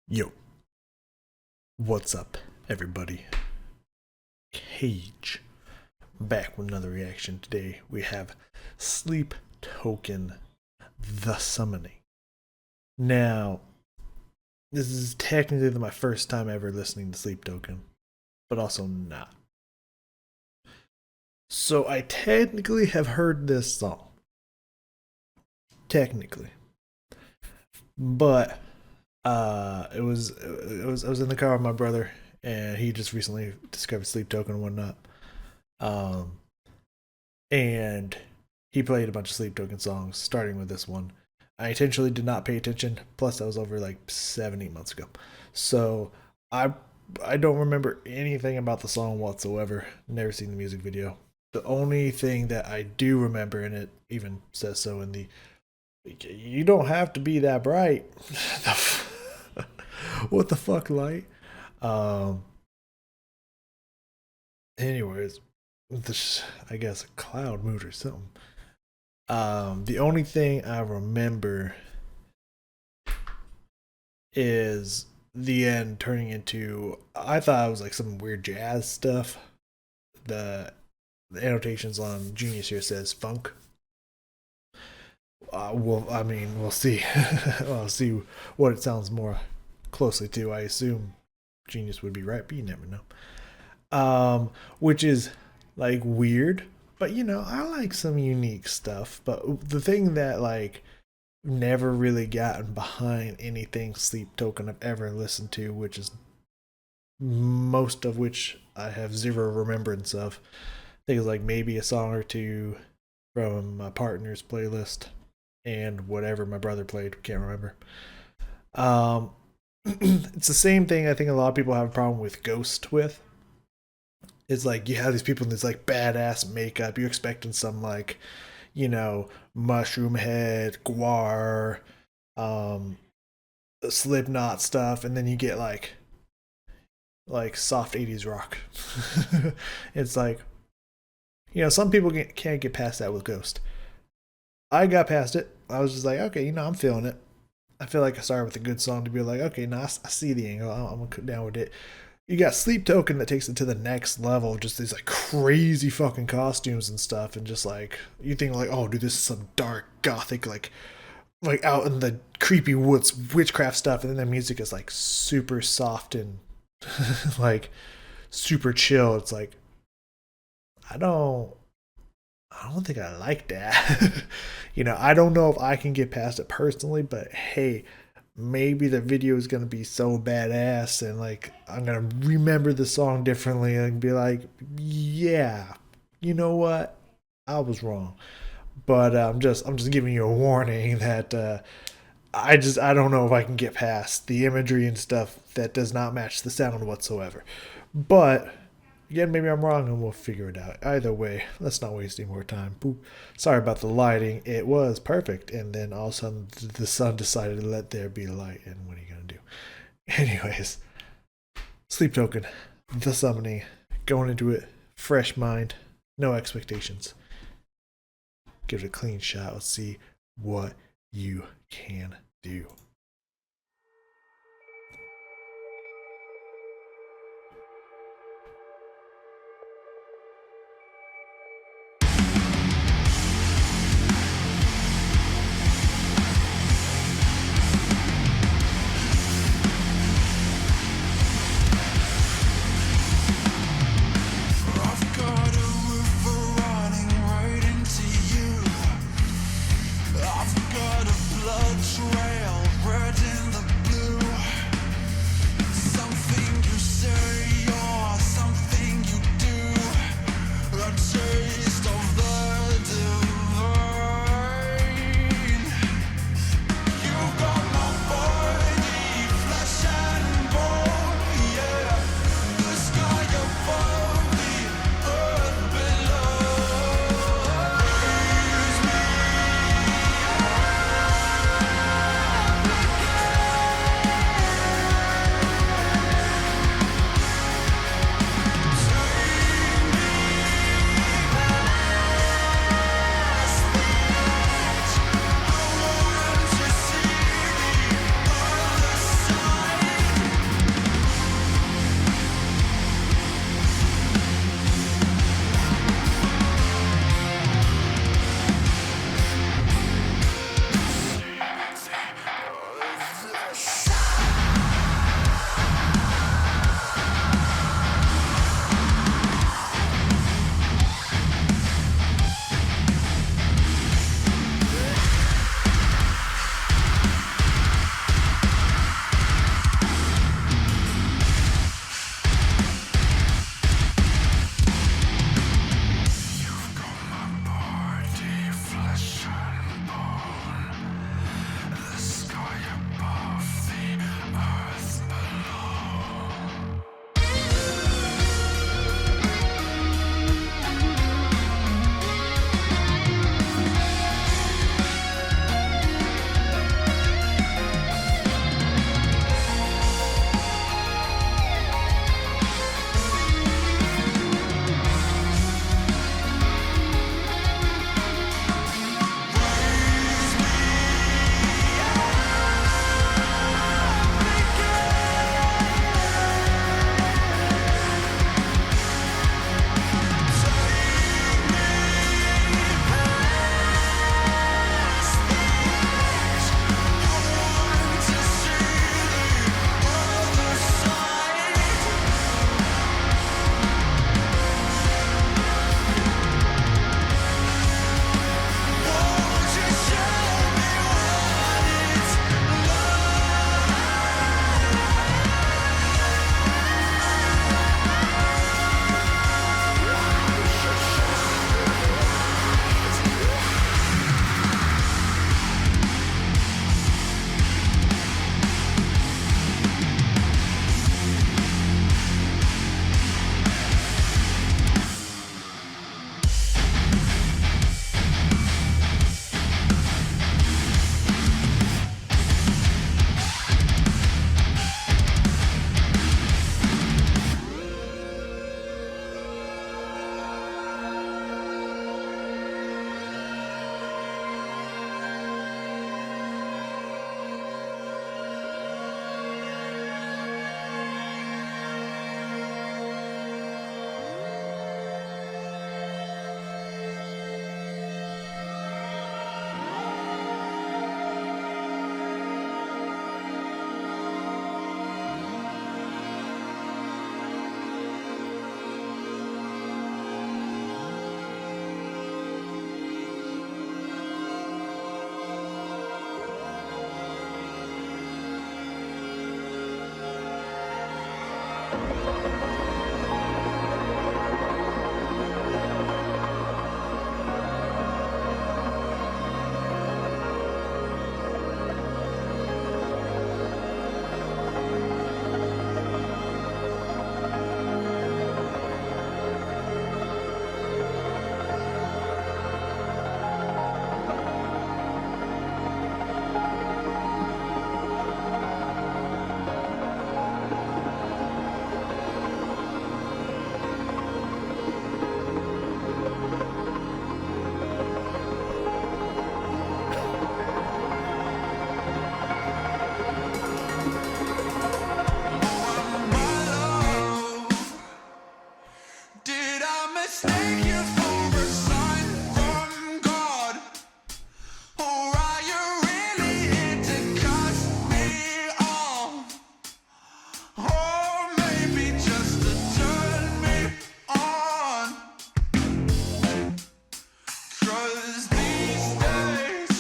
Yo, what's up, everybody? Cage, back with another reaction. Today we have Sleep Token, The Summoning. Now, this is technically my first time ever listening to Sleep Token, but also not. So I technically have heard this song. Technically. But I was in the car with my brother, and he just recently discovered Sleep Token and whatnot. Um, and he played a bunch of Sleep Token songs, starting with this one. I intentionally did not pay attention. Plus, that was over like 7, 8 months ago, so I I don't remember anything about the song whatsoever. Never seen the music video. The only thing that I do remember, and it even says so in the "you don't have to be that bright." What the fuck, light? Um. Anyways, this I guess a cloud mood or something. The only thing I remember is the end turning into. I thought it was like some weird jazz stuff. The the annotations on Genius here says funk. Well, I mean, we'll see. We'll see what it sounds more closely to. I assume Genius would be right, but you never know. Which is like weird, but I like some unique stuff. But the thing that like never really gotten behind anything Sleep Token I've ever listened to, which is most of which I have zero remembrance of. I think it's like maybe a song or two from my partner's playlist and whatever my brother played, can't remember. Um, it's the same thing I think a lot of people have a problem with Ghost with. It's like you have these people in this like badass makeup. You're expecting some like, mushroom head, guar, um, Slipknot stuff, and then you get like soft 80s rock. It's like, some people can't get past that with Ghost. I got past it. I was just like, okay, I'm feeling it. I feel like I started with a good song to be like, okay, now I see the angle. I'm gonna cut down with it. You got Sleep Token that takes it to the next level, just these like crazy fucking costumes and stuff, and just like you think like, oh, dude, this is some dark gothic like out in the creepy woods witchcraft stuff, and then the music is like super soft and like super chill. It's like I don't I don't think I like that. I don't know if I can get past it personally, but hey, maybe the video is gonna be so badass and like I'm gonna remember the song differently and be like, yeah, you know what? I was wrong. But I'm just giving you a warning that I don't know if I can get past the imagery and stuff that does not match the sound whatsoever. But again, maybe I'm wrong and we'll figure it out. Either way, let's not waste any more time. Boop. Sorry about the lighting. It was perfect. And then all of a sudden, the sun decided to let there be light. And what are you going to do? Anyways, Sleep Token, The Summoning, going into it, fresh mind, no expectations. Give it a clean shot. Let's see what you can do. I've got a river running right into you. I've got a blood trail Did I mistake you for a sign from God? Or are you really here to cut me off? Or maybe just to turn me on? 'Cause these days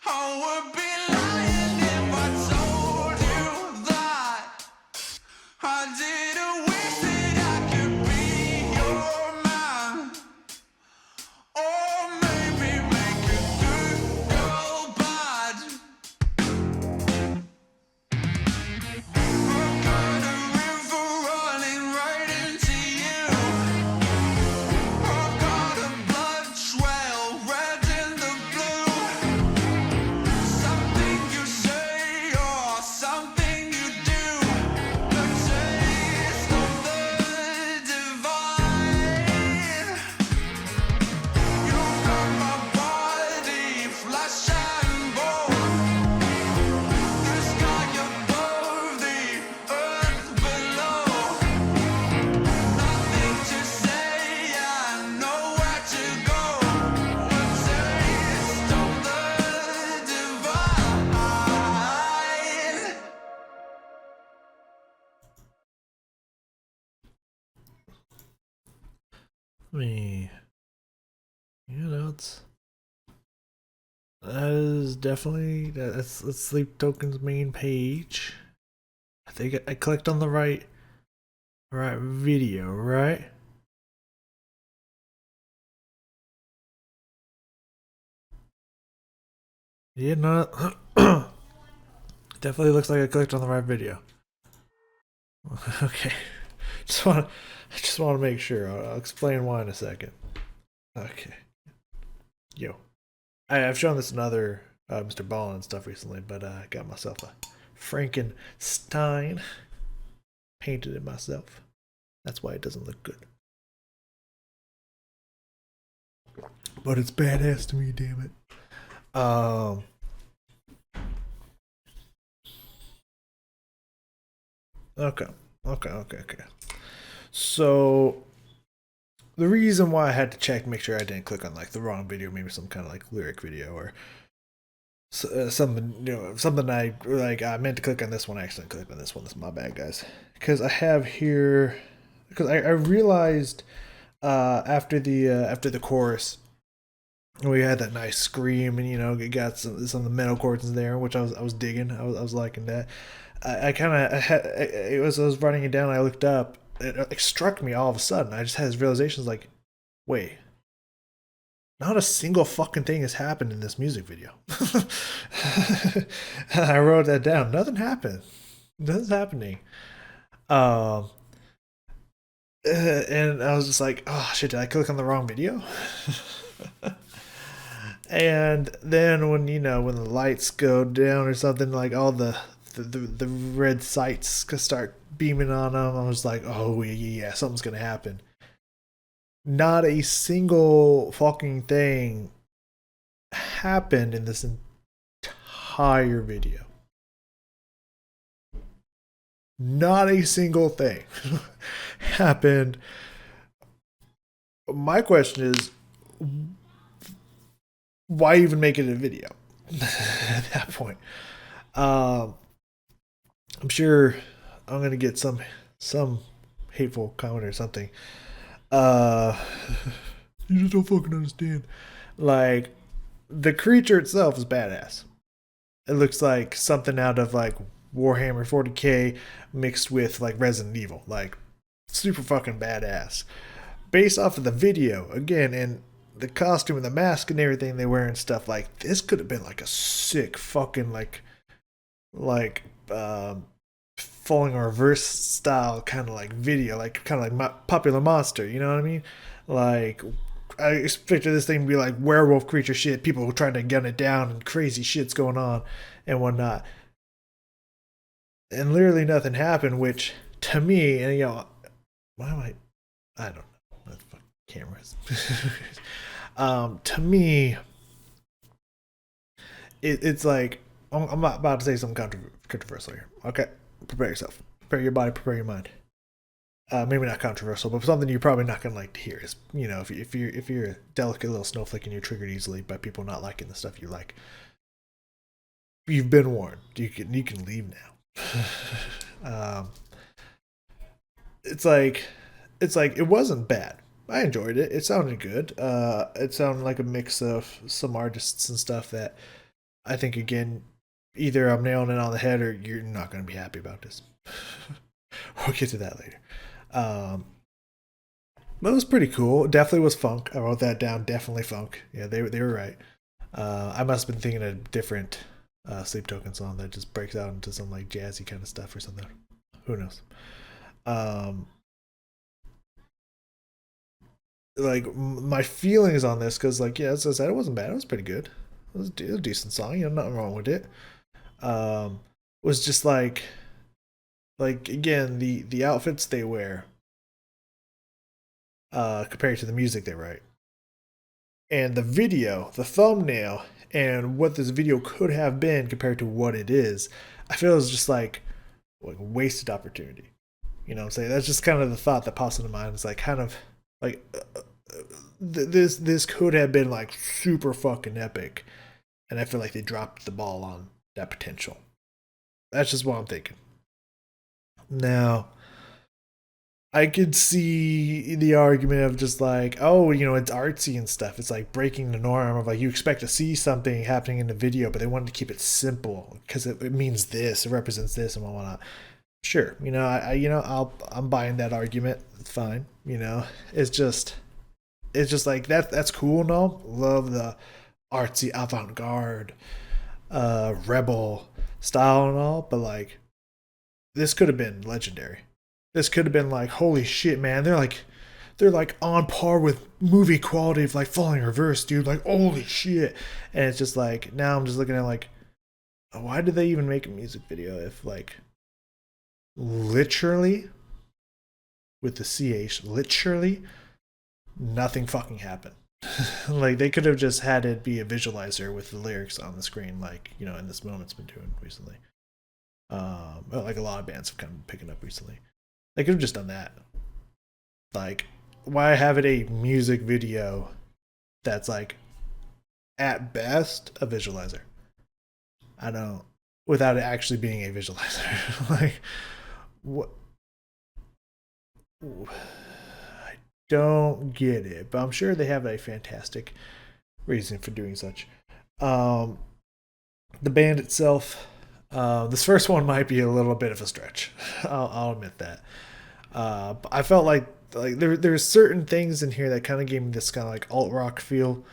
I would be lying if I told you that I didn't wish that I could be your man. Or maybe make a good girl bad. I've got a river running right into you. I've got a blood trail red in the blue. Something you say or something you do. The taste of the divine. You got my body, flesh and bone. The sky above, the earth below. Nothing to say and nowhere to go. A taste of the divine. I mean, it's that is definitely that's Sleep Token's main page. I think I clicked on the right video, right? Yeah, no. Definitely looks like I clicked on the right video. Okay. I just want to make sure. I'll explain why in a second. Okay. Yo. I've shown this in other Mr. Ballin and stuff recently, but I got myself a Frankenstein. Painted it myself. That's why it doesn't look good. But it's badass to me, damn it. Okay. So the reason why I had to check, make sure I didn't click on like the wrong video, maybe some kind of like lyric video or something, something I meant to click on this one. I accidentally clicked on this one. This is my bad, guys. Because I have here, because I realized after the chorus, we had that nice scream, and it got some of the metal chords in there, which I was digging. I was liking that. I was writing it down. I looked up. It struck me all of a sudden. I just had this realization, like, wait, not a single fucking thing has happened in this music video. I wrote that down. Nothing happened. Nothing's happening. And I was just like, oh shit, did I click on the wrong video? And then when when the lights go down or something, like all the red sights start beaming on them, I was like, oh yeah, something's gonna happen. Not a single fucking thing happened in this entire video. Not a single thing happened. My question is, why even make it a video at that point? I'm sure I'm gonna get some hateful comment or something. You just don't fucking understand. Like, the creature itself is badass. It looks like something out of like Warhammer 40k mixed with like Resident Evil, like super fucking badass. Based off of the video again, and the costume and the mask and everything they wear and stuff, like this could have been like a sick fucking like falling reverse style kind of like video, like kind of like Popular Monster, you know what I mean? Like I expected this thing to be like werewolf creature shit, people trying to gun it down and crazy shit's going on and whatnot, and literally nothing happened, which to me, and why am I don't know, that's fucking cameras. To me, it's like I'm about to say something controversial here. Okay, prepare yourself, prepare your body, prepare your mind. Maybe not controversial, but something you're probably not gonna like to hear is, if you're a delicate little snowflake and you're triggered easily by people not liking the stuff you like, you've been warned. You can leave now. It's like it wasn't bad. I enjoyed it. It sounded good. It sounded like a mix of some artists and stuff that I think, again, either I'm nailing it on the head or you're not going to be happy about this. We'll get to that later. But it was pretty cool. Definitely was funk. I wrote that down. Definitely funk. Yeah, they were right. I must have been thinking of a different Sleep Token song that just breaks out into some like jazzy kind of stuff or something. Who knows? Like my feelings on this, because like, yeah, as I said, it wasn't bad. It was pretty good. It was a decent song. Nothing wrong with it. Was just like again, the outfits they wear compared to the music they write, and the video, the thumbnail, and what this video could have been compared to what it is. I feel it's just like wasted opportunity. You know what I'm saying? That's just kind of the thought that pops into mind. It's like kind of like this could have been like super fucking epic, and I feel like they dropped the ball on that potential. That's just what I'm thinking. Now, I could see the argument of just like, oh, it's artsy and stuff. It's like breaking the norm of like you expect to see something happening in the video, but they wanted to keep it simple because it means this, it represents this, and whatnot. Sure, I'm buying that argument. It's fine. It's just like that's cool and all. Love the artsy avant-garde, rebel style and all, but like this could have been legendary. This could have been like, holy shit, man! They're like on par with movie quality of like Falling Reverse, dude. Like holy shit! And it's just like now I'm just looking at like, why did they even make a music video if like literally with the ch literally nothing fucking happened. Like they could have just had it be a visualizer with the lyrics on the screen, like in this moment's been doing recently. Like a lot of bands have kind of been picking up recently. They could have just done that. Like, why have it a music video that's like at best a visualizer? I don't, without it actually being a visualizer. Like what? I don't get it, but I'm sure they have a fantastic reason for doing such. The band itself, this first one might be a little bit of a stretch. I'll admit that. But I felt like there's certain things in here that kind of gave me this kind of like alt rock feel.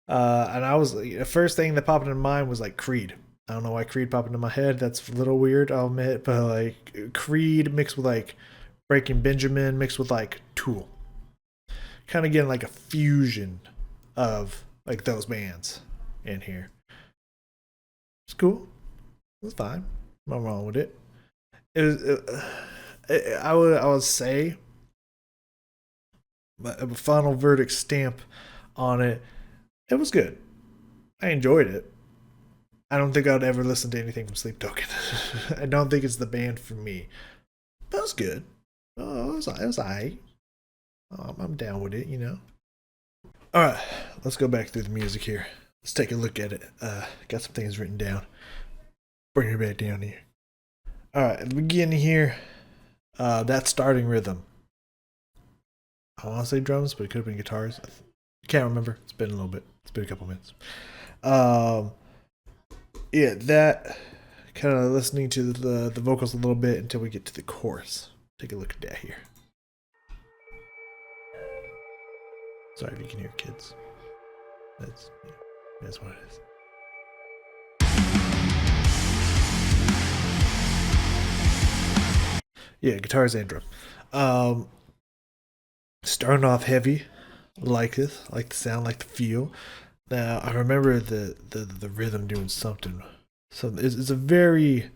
And I was the first thing that popped into mind was like Creed. I don't know why Creed popped into my head. That's a little weird, I'll admit, but like Creed mixed with like Breaking Benjamin mixed with like Tool. Kind of getting like a fusion of like those bands in here. It's cool. It's fine. Nothing wrong with it. I would say a final verdict stamp on it. It was good. I enjoyed it. I don't think I'd ever listen to anything from Sleep Token. I don't think it's the band for me. But it was good. Oh, it was alright. I'm down with it, Alright, let's go back through the music here. Let's take a look at it. Got some things written down. Bring it back down here. Alright, at the beginning here, that starting rhythm. I want to say drums, but it could have been guitars. I can't remember. It's been a little bit. It's been a couple minutes. Yeah, that kind of listening to the vocals a little bit until we get to the chorus. Take a look at that here. Sorry if you can hear kids. That's what it is. Yeah, guitars and drum. Starting off heavy, like this, like the sound, like the feel. Now I remember the rhythm doing something. So it's a very,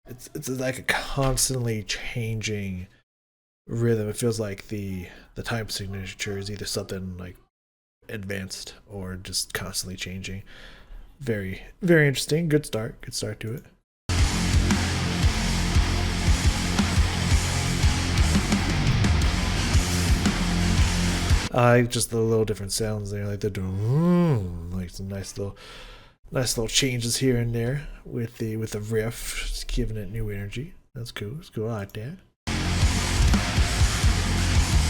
it's like a constantly changing rhythm. It feels like the time signature is either something like advanced or just constantly changing. Very very interesting. Good start. Good start to it. I like just the little different sounds there, like they're doing like some nice little changes here and there with the riff, just giving it new energy. That's cool. It's cool. I like that.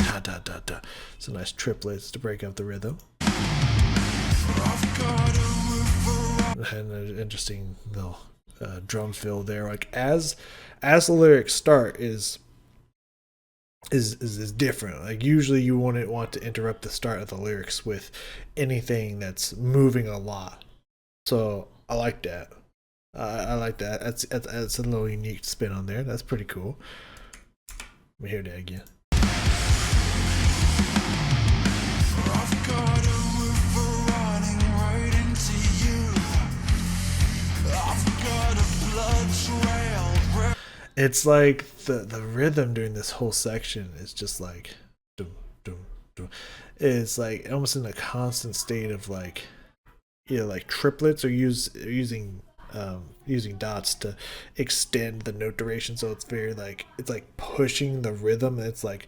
Da da da da. Some nice triplets to break up the rhythm. And an interesting little drum fill there. Like as the lyrics start is different. Like usually you wouldn't want to interrupt the start of the lyrics with anything that's moving a lot. So I like that. I like that. That's a little unique spin on there. That's pretty cool. Let me hear that again. It's like the rhythm during this whole section is just like dum, dum, dum. It's like almost in a constant state of like, like triplets are using dots to extend the note duration, so it's very like it's like pushing the rhythm. And it's like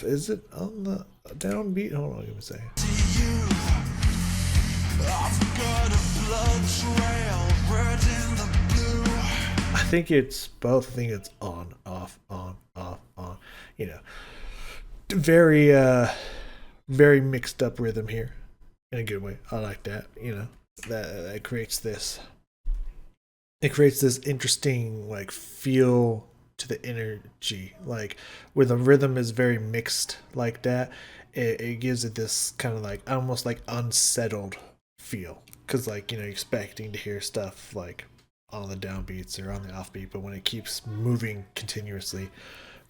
is it on the downbeat? Hold on, give me a second. I think it's both. I think it's on, off, on, off, on. Very very mixed up rhythm here in a good way. I like that. That creates this. It creates this interesting like feel to the energy, like where the rhythm is very mixed like that. It gives it this kind of like almost like unsettled feel, because like you're expecting to hear stuff like on the downbeats or on the offbeat, but when it keeps moving continuously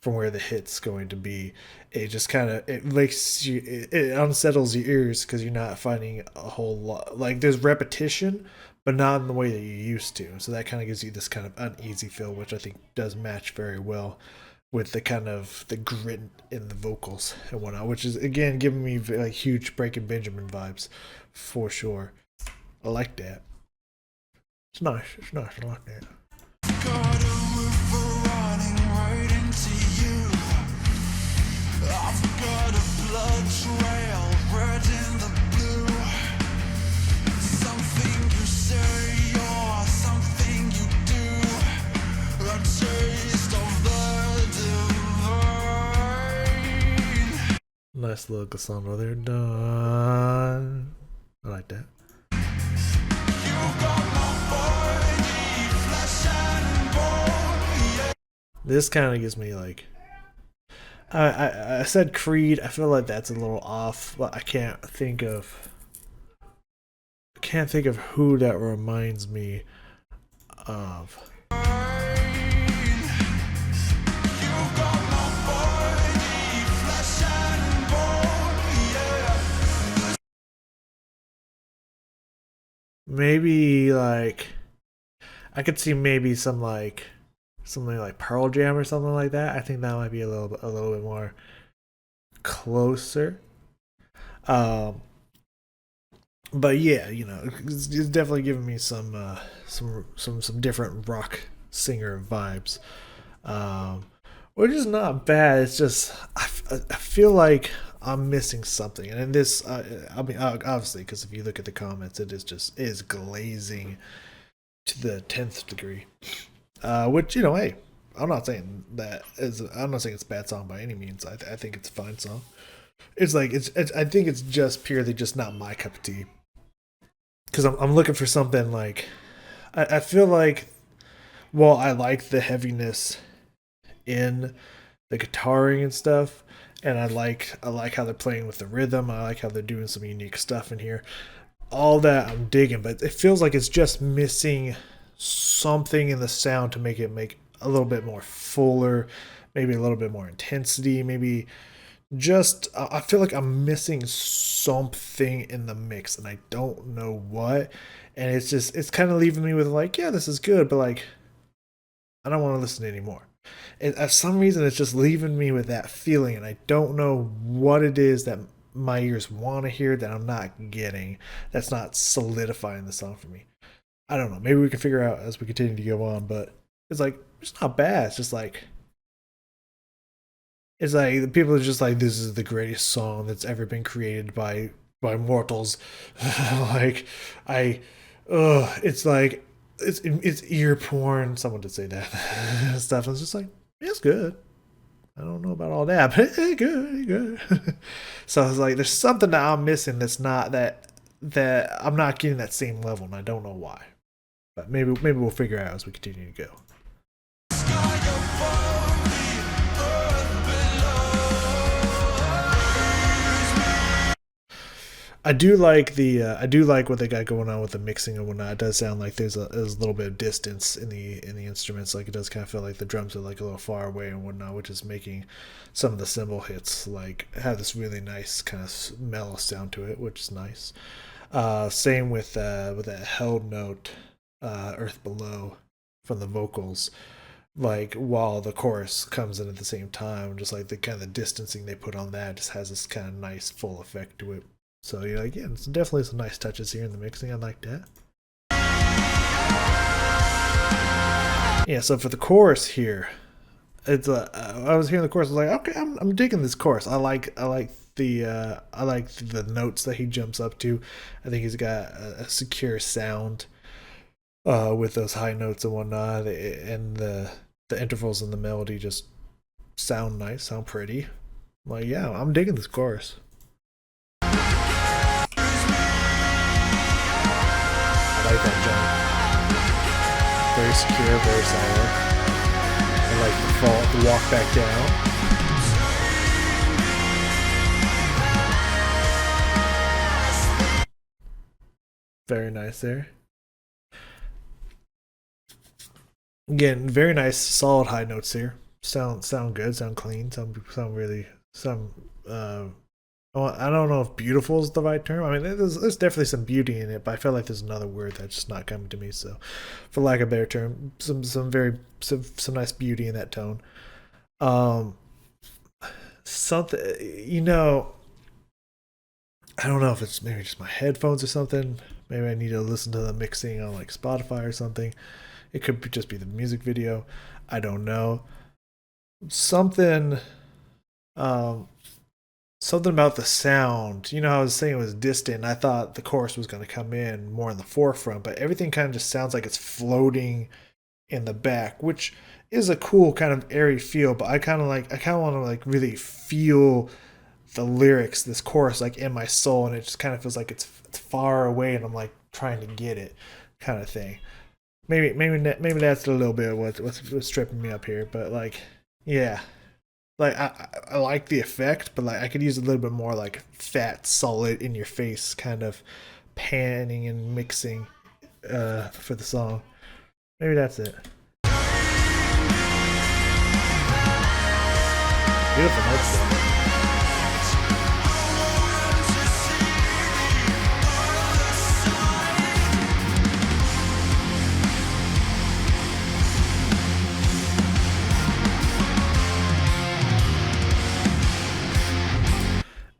from where the hit's going to be, it just kind of it makes you it unsettles your ears because you're not finding a whole lot, like there's repetition but not in the way that you used to, so that kind of gives you this kind of uneasy feel, which I think does match very well with the kind of the grit in the vocals and whatnot, which is again giving me like huge Breaking Benjamin vibes for sure. I like that. It's nice. It's nice. I like that. Nice little glissando there. Done. I like that. This kind of gives me like I said Creed. I feel like that's a little off, but I can't think of who that reminds me of. Maybe like I could see maybe something like Pearl Jam or something like that. I think that might be a little bit more closer. But yeah, it's definitely giving me some different rock singer vibes, which is not bad. It's just I feel like I'm missing something, and in this, I mean, obviously, because if you look at the comments, it is glazing to the 10th degree. Which hey, I'm not saying I'm not saying it's a bad song by any means. I think it's a fine song. It's like it's I think it's just purely just not my cup of tea. because I'm looking for something like I feel like, well, I like the heaviness in the guitaring and stuff, and I like how they're playing with the rhythm. I like how they're doing some unique stuff in here. All that I'm digging, but it feels like it's just missing something in the sound to make a little bit more fuller, maybe a little bit more intensity, maybe just I feel like I'm missing something in the mix and I don't know what. And it's kind of leaving me with like, yeah, this is good, but like I don't want to listen anymore. And for some reason it's just leaving me with that feeling and I don't know what it is that my ears want to hear that I'm not getting, that's not solidifying the song for me. I don't know. Maybe we can figure out as we continue to go on, but it's like it's not bad. It's like the people are just like, this is the greatest song that's ever been created by mortals. Like I, it's like it's ear porn. Someone did say that stuff. I was just like, yeah, it's good. I don't know about all that, but it's good, good. So I was like, there's something that I'm missing that's not that I'm not getting that same level, and I don't know why. But maybe we'll figure out as we continue to go. I do like what they got going on with the mixing and whatnot. It does sound like there's a little bit of distance in the instruments. Like it does kind of feel like the drums are like a little far away and whatnot, which is making some of the cymbal hits like have this really nice kind of mellow sound to it, which is nice. Same with that held note, Earth Below, from the vocals. Like while the chorus comes in at the same time, just like the kind of the distancing they put on that just has this kind of nice full effect to it. So yeah, again, it's definitely some nice touches here in the mixing. I like that. Yeah, so for the chorus here, it's I was hearing the chorus. I was like, okay, I'm digging this chorus. I like the notes that he jumps up to. I think he's got a secure sound with those high notes and whatnot, and the intervals in the melody just sound nice, sound pretty. Like yeah, I'm digging this chorus. I like that jump. Very secure, very solid. I like the walk back down. Very nice there. Again, very nice, solid high notes here. Sound good, sound clean, sound really some. Well, I don't know if beautiful is the right term. I mean, there's definitely some beauty in it, but I feel like there's another word that's just not coming to me. So, for lack of a better term, some nice beauty in that tone. Um, something I don't know if it's maybe just my headphones or something. Maybe I need to listen to the mixing on like Spotify or something. It could just be the music video. I don't know. Something um something about the sound. You know, I was saying it was distant. I thought the chorus was going to come in more in the forefront, but everything kind of just sounds like it's floating in the back, which is a cool kind of airy feel. But I kind of want to like really feel the lyrics, this chorus, like in my soul, and it just kind of feels like it's far away, and I'm like trying to get it, kind of thing. Maybe that's a little bit of what's tripping me up here, but like, yeah, like I like the effect, but like I could use a little bit more like fat, solid, in your face kind of panning and mixing for the song. Maybe that's it. Beautiful notes though.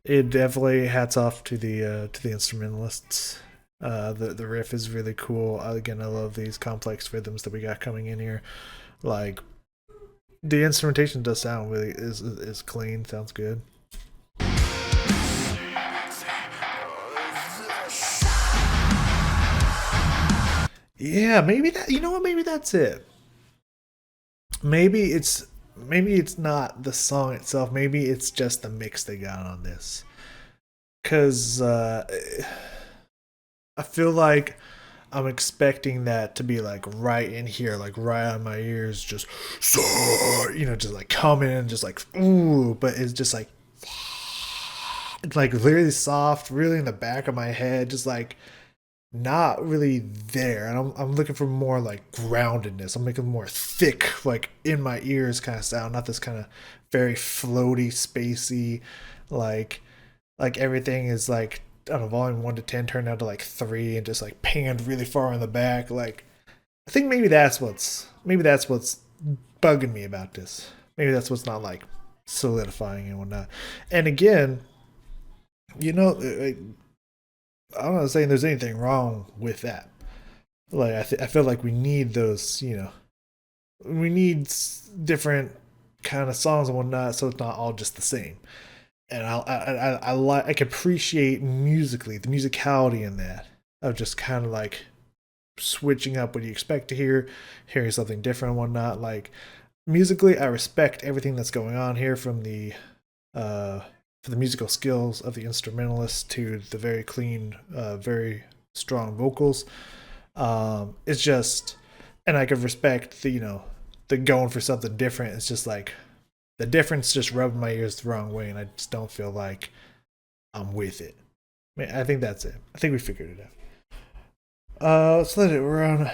It definitely hats off to the instrumentalists. The riff is really cool. Again, I love these complex rhythms that we got coming in here. Like the instrumentation does sound really is clean. Sounds good. Yeah, maybe that. You know what? Maybe that's it. Maybe it's not the song itself. Maybe it's just the mix they got on this. Cause I feel like I'm expecting that to be like right in here, like right on my ears, just so just like coming in, just like ooh, but it's just like really soft, really in the back of my head, just like not really there. And I'm looking for more like groundedness. I'm looking more thick, like in my ears kind of sound, not this kind of very floaty, spacey, like everything is like on a volume 1 to 10 turned down to like 3 and just like panned really far in the back. Like I think maybe that's what's bugging me about this. Maybe that's what's not like solidifying and whatnot. And again, I'm not saying there's anything wrong with that. Like I feel like we need those, we need different kind of songs and whatnot, so it's not all just the same. And I can appreciate musically the musicality in that of just kind of like switching up what you expect to hear, hearing something different and whatnot. Like musically, I respect everything that's going on here from the for the musical skills of the instrumentalist to the very clean, very strong vocals. It's just, and I could respect the going for something different. It's just like the difference just rubbed my ears the wrong way, and I just don't feel like I'm with it. I think that's it. I think we figured it out. Let's let it run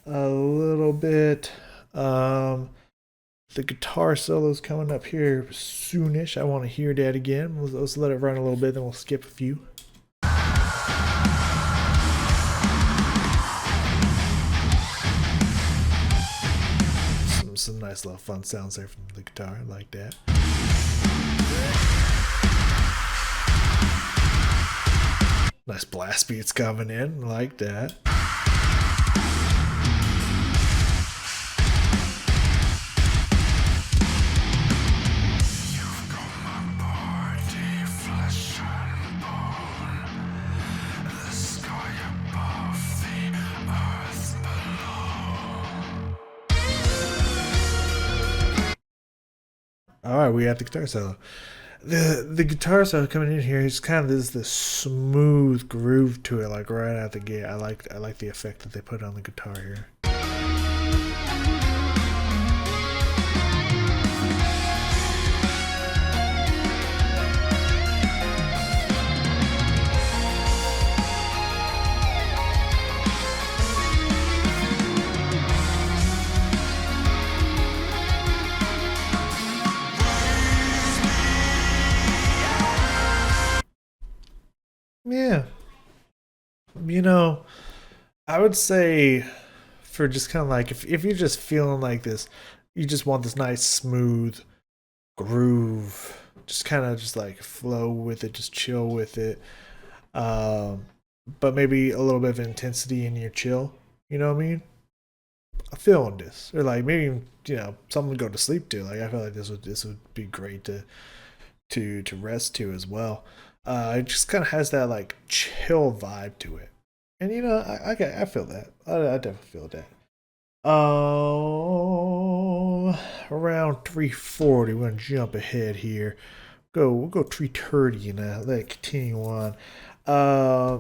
a little bit. The guitar solo's coming up here soonish. I want to hear that again. Let's let it run a little bit, then we'll skip a few. Some nice little fun sounds there from the guitar. I like that. Nice blast beats coming in. I like that. All right, we got the guitar solo. The guitar solo coming in here is kind of this smooth groove to it, like right out the gate. I like the effect that they put on the guitar here. Yeah. I would say for just kind of like if you're just feeling like this, you just want this nice smooth groove, just kind of just like flow with it, just chill with it. Um, but maybe a little bit of intensity in your chill. You know what I mean? I'm feeling this, or like maybe something to go to sleep to. Like I feel like this would be great to rest to as well. It just kind of has that like chill vibe to it, and I feel that. I definitely feel that. Around 340. We're gonna jump ahead here. We'll go 330 and let it continue on. Uh,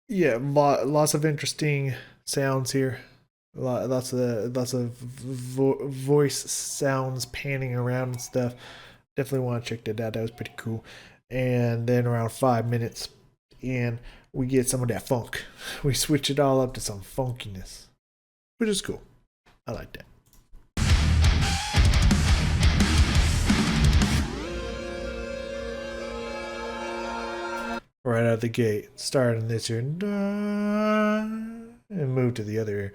yeah, lots of interesting sounds here. Lots of voice sounds panning around and stuff. Definitely want to check that out. That was pretty cool. And then around 5 minutes in, we get some of that funk. We switch it all up to some funkiness, which is cool. I like that. Right out the gate, starting this ear and move to the other ear.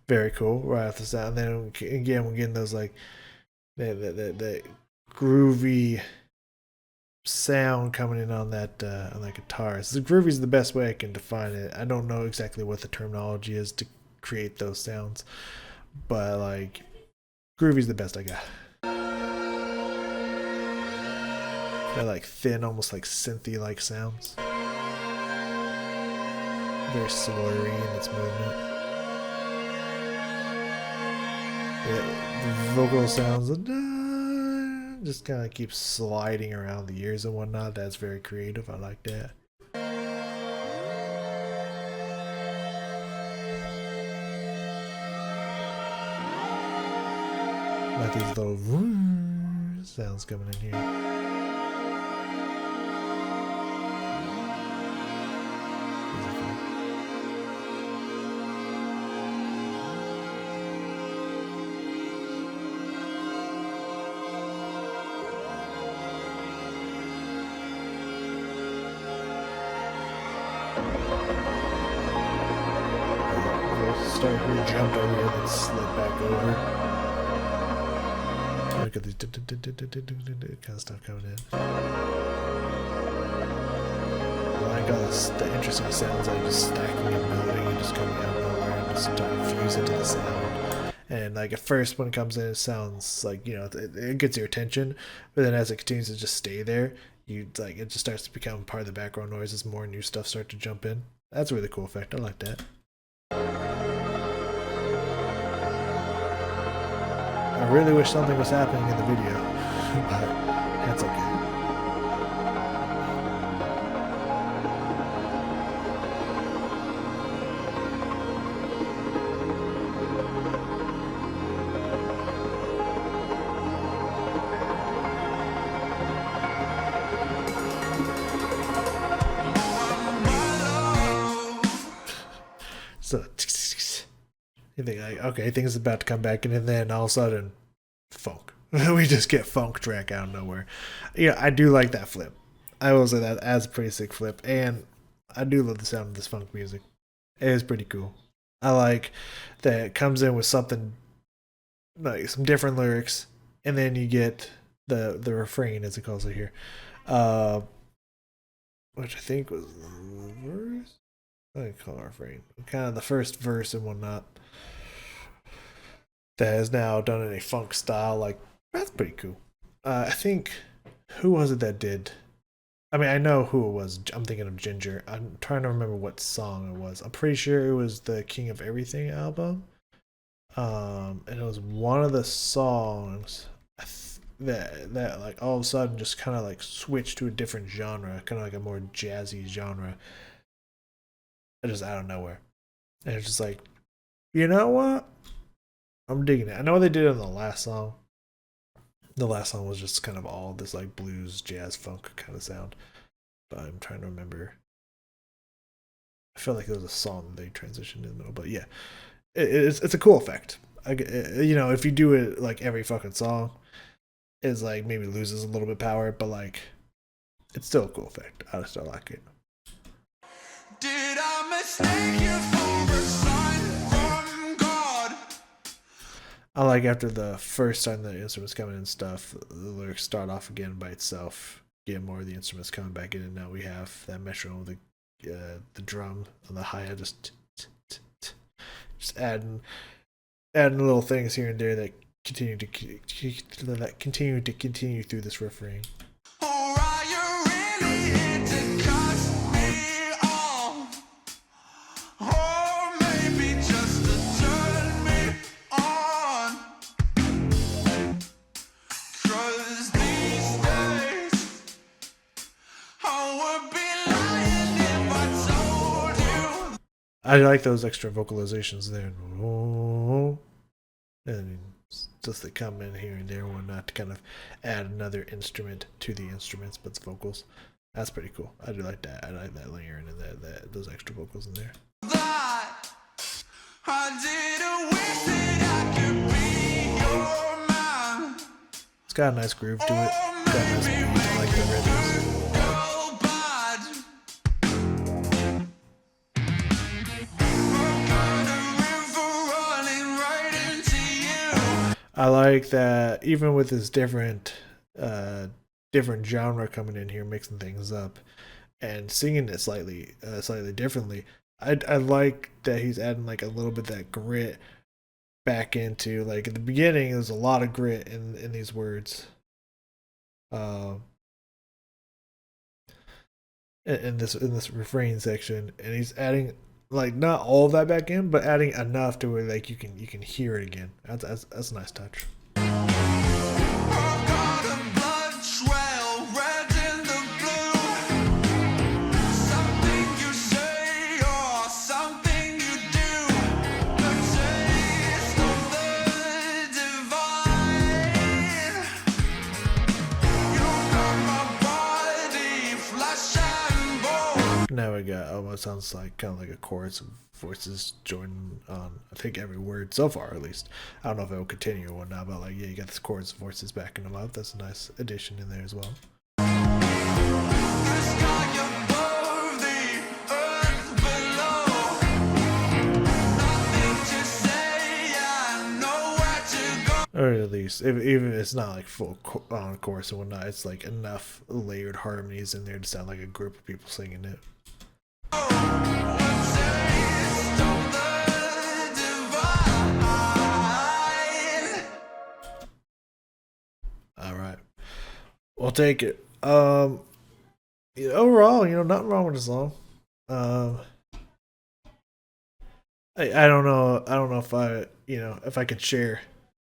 Very cool. Right off the sound. And then again, we're getting those like the groovy sound coming in on that guitar. So the groovy is the best way I can define it. I don't know exactly what the terminology is to create those sounds, but like groovy is the best I got. They're like thin, almost like synthy like sounds. Very slurry in its movement. The vocal sounds just kind of keeps sliding around the ears and whatnot. That's very creative. I like that. Like these little vroom sounds coming in here. Start here, jump over here, then slip back over. Look at these kind of stuff coming in. I like all the interesting sounds like just stacking and building and just coming out of nowhere and just starting to fuse into the sound. And like at first when it comes in, it sounds like, you know, it gets your attention, but then as it continues to just stay there, you like it just starts to become part of the background noise as more new stuff start to jump in. That's a really cool effect. I like that. I really wish something was happening in the video, but that's okay. So you think like, okay, things about to come back in, and then all of a sudden, funk. We just get funk track out of nowhere. Yeah, I do like that flip. I will say that as a pretty sick flip, and I do love the sound of this funk music. It is pretty cool. I like that it comes in with something like some different lyrics, and then you get the refrain as it calls it here, which I think was the verse. I call it refrain. Kind of the first verse and whatnot. That is now done in a funk style. Like, that's pretty cool. I think, who was it that did? I mean, I know who it was. I'm thinking of Ginger. I'm trying to remember what song it was. I'm pretty sure it was the King of Everything album. And it was one of the songs that like all of a sudden just kind of like switched to a different genre, kind of like a more jazzy genre. Just out of nowhere. And it's just like, you know what? I'm digging it. I know they did it in the last song. The last song was just kind of all this like blues, jazz, funk kind of sound. But I'm trying to remember. I feel like there was a song that they transitioned in the middle. But yeah, it's a cool effect. You know, if you do it like every fucking song, it's like maybe loses a little bit of power, but like it's still a cool effect. I still like it. Did I mistake you for a sign from God? I like after the first time the instruments come in and stuff, the lyrics start off again by itself, get more of the instruments coming back in, and now we have that metronome with the drum and the hi-hat just adding little things here and there that continue to continue through this refrain. Or are you really here to cut me off? Or maybe just to turn me on? 'Cause these days I would be lying if I told you. I like those extra vocalizations there. And just they come in here and there and whatnot to kind of add another instrument to the instruments, but it's vocals. That's pretty cool. I do like that. I like that layering and those extra vocals in there. That I didn't wish that I could be your man. It's got a nice groove to it. It's got a nice beat. I like the rhythms. Oh, bad. I've got a river running right into you. I like that even with this different genre coming in here, mixing things up and singing it slightly differently. I like that he's adding like a little bit of that grit back into, like at the beginning there's a lot of grit in these words. In this refrain section, and he's adding like not all of that back in, but adding enough to where like you can hear it again. That's a nice touch. I've got a blood trail red in the blue. Something you say or something you do. The taste of the divine. almost sounds like kind of like a chorus of voices joining on, I think, every word so far, at least. I don't know if it will continue or whatnot, but like, yeah, you got this chorus of voices backing them up. That's a nice addition in there as well. The sky above, the earth below. Nothing to say, I know where to go. Or at least, even if it's not like full on chorus and whatnot, it's like enough layered harmonies in there to sound like a group of people singing it. All right, we'll take it. Overall, nothing wrong with the song. Um, I don't know. I don't know if if I could share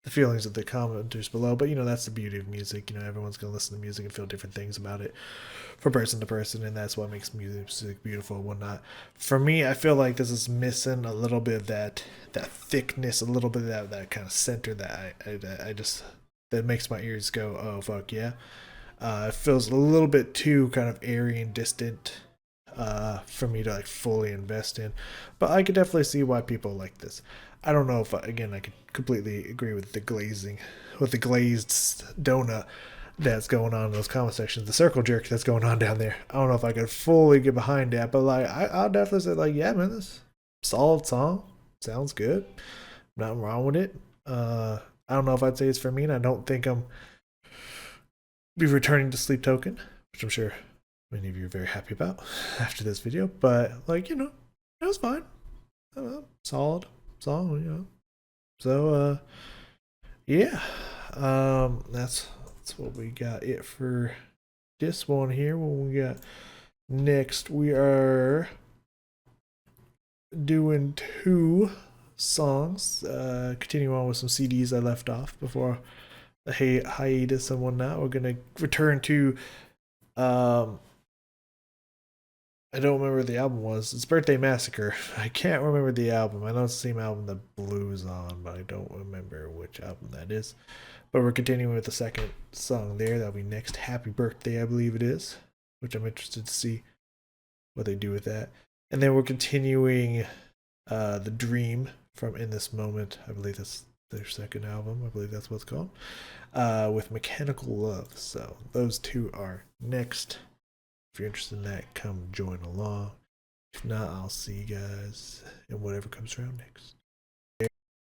the feelings of the commenters below, but that's the beauty of music. Everyone's gonna listen to music and feel different things about it from person to person, and that's what makes music beautiful and whatnot. For me, I feel like this is missing a little bit of that thickness, a little bit of that kind of center that I just that makes my ears go, oh fuck yeah. It feels a little bit too kind of airy and distant for me to like fully invest in, but I could definitely see why people like this. I don't know if I could completely agree with the glazed donut that's going on in those comment sections, the circle jerk that's going on down there. I don't know if I could fully get behind that, but like I'll definitely say like, yeah, man, this solid song, sounds good, nothing wrong with it. I don't know if I'd say it's for me, and I don't think I'm be returning to Sleep Token, which I'm sure many of you are very happy about after this video. But like, it was fine. Solid song, So yeah. That's what we got it for this one here. When we got next, we are doing 2 songs. Continue on with some CDs I left off before the hiatus and whatnot. We're gonna return to I don't remember what the album was. It's Birthday Massacre. I can't remember the album. I know it's the same album that Blue's on, but I don't remember which album that is. But we're continuing with the second song there. That'll be next. Happy Birthday, I believe it is, which I'm interested to see what they do with that. And then we're continuing The Dream from In This Moment. I believe that's their second album. I believe that's what it's called. With Mechanical Love. So those 2 are next. If you're interested in that, come join along. If not, I'll see you guys in whatever comes around next.